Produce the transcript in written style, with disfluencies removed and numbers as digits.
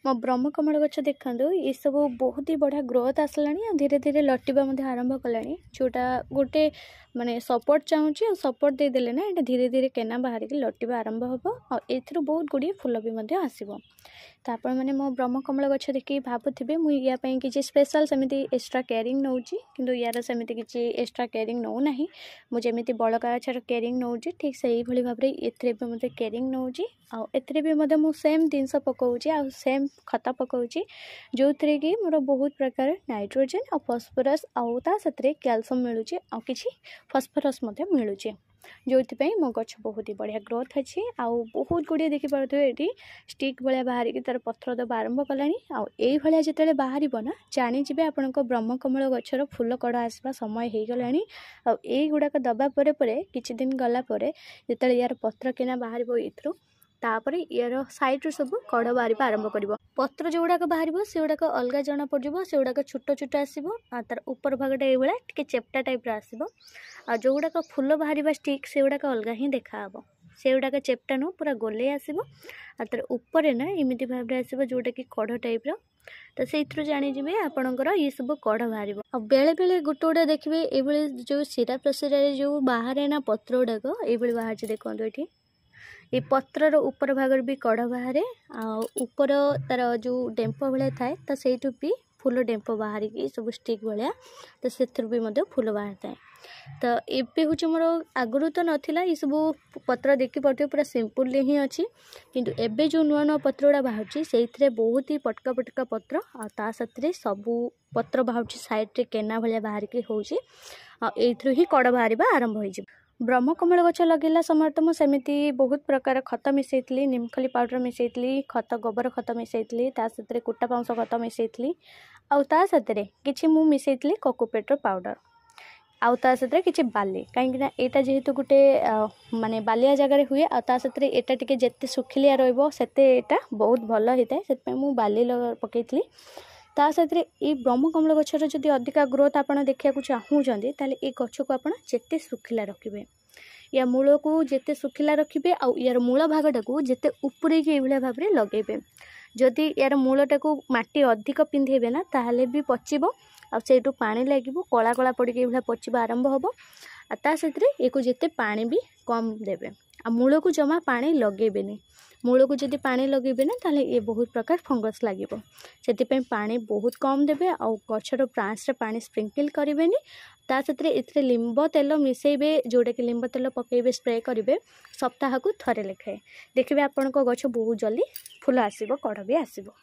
मो ब्रह्मकमल गछ देखा ये सब बहुत ही बढ़िया ग्रोथ आसला धीरे धीरे लटिबा आरंभ कला जोटा गोटे माने सपोर्ट चाहूँगी सपोर्ट देदेले ना ये धीरे धीरे केना बाहर के लटिबा आरंभ हम और एथर बहुत गुड़िए फुल भी आसो तो आपण मैंने मो ब्रह्मकमल गछ देखिए भावुवे मुझे किसी स्पेशल सेमती एक्स्ट्रा केयरिंग नौची किंतु यार सेमती किसी एक्स्ट्रा केयरिंग नौ ना मुझे बड़का गछर केयरिंग नौची ठीक से भाई भाव में एथरे भी मत केयरिंग नौची आउ भी मु सेम जिनस पकाऊँगी आ सेम खत पकाऊँगी जो थी कि मोर बहुत प्रकार नाइट्रोजेन और फॉस्फोरस आउ कैल्शियम मिलूँ आ कि फॉस्फोरस मिलूँ जो मो गछ बहुत ही बढ़िया ग्रोथ अच्छी आउ बहुत गुड़िए देखिपे ये स्टिक भाया बाहर की तार पथर दबा आरंभ कला भाया जिते बाहर ना जाणीजे आपण ब्रह्मकमल गछर फूल कड़ आसवा समय हो गला गुड़ाक दबा किछि दिन गलापर जिते यार पत्र केना बाहर इथरू तापर यार साइड सब कड़ बाहर आरंभ कर पत्र जो गुड़ाक बाहर से गुड़ाक अलग जना पड़ से गुड़ाक छोट छोट आसो तार ऊपर भागटा ये चेप्टा टाइप आसो आ जो गुड़ाक फूल बाहर स्टिक से गुड़ाक अलग ही देखा से गुड़ाक चेप्टा नु पूरा गोले आसो आ तार ऊपर ना इमिति भाव में आसो जोटा कि कढ़ टाइप तो से जाणीजे आपणकर ये सब कढ़ बाहर आ बेले बेले गोटे गोटे देखिए ये जो शिरा प्रशिरा जो बाहर ना पत्र गुड़ाक ये बाहर देखो ये ये पत्रर ऊपर भाग भी कढ़ बाहर आपर तार जो डेम्प भाया थाए तो सहीठू भी फूल डेम्प बाहर की सब स्टिक भाया तो से भी फूल बाहर थाए तो ये हूँ मोर आगुरी तो नाला ये सब पत्र देखी पड़े पूरा सिंपल ही अच्छी किंतु एबे जो नुआ नुआ पत्र गुड़ा बाहर से बहुत ही पटका पटका पत्र आ साथ सबू पत्र बाहर साइड केना भाया बाहर की हूँ ही कड़ बाहर आरंभ हो ब्रह्मकमल गछ लगेला समय तो मुझे बहुत प्रकार खत मिसई निमखली पाउडर मिसई खत गोबर खत मिसई साथ कुटा पाउंस खत मिसई आउ कि मिसई कोकोपेटर पाउडर आउ साथ किसी बाली कहीं यहाँ जेहेतु गोटे माने बालिया जगार हुए आटा टे जिते सुखिलिया रहा बहुत भल होता है से बाली पकई ता साथ ये ब्रह्मकमल गछर जदि अधिका ग्रोथ आप देखा चाहूँगी ताले ये गछ को आप जिते सुखिला रखिए या मूल को जिते सुखिला रखिए आउ यार मूल भागटा को जिते उपरे ये भाव में लगेबे जदि यार मूलटा को माटी अधिक पिंधेबे ना ताहले भी पचिबो आ सेठू पानी लगे कला कला पड़ी ये पचिबा आरंभ हम आ साथ ये जिते पानी भी कम देवे आ मूल को जमा पानी लगेबेनी मूल को जब पानी लगेबे ना ताले ये बहुत प्रकार फंगस लगे से पानी बहुत कम देवे आउ गछर ब्रांच पानी स्प्रिंकल करेंगे ता साथ ए लिंब तेल मिसेबे जोटा कि लिंब तेल पकेबे स्प्रे करेंगे सप्ताह को थरे लेखाए देखिए आपण गछ बहुत जल्दी फूल आसो कढ़ भी आसो।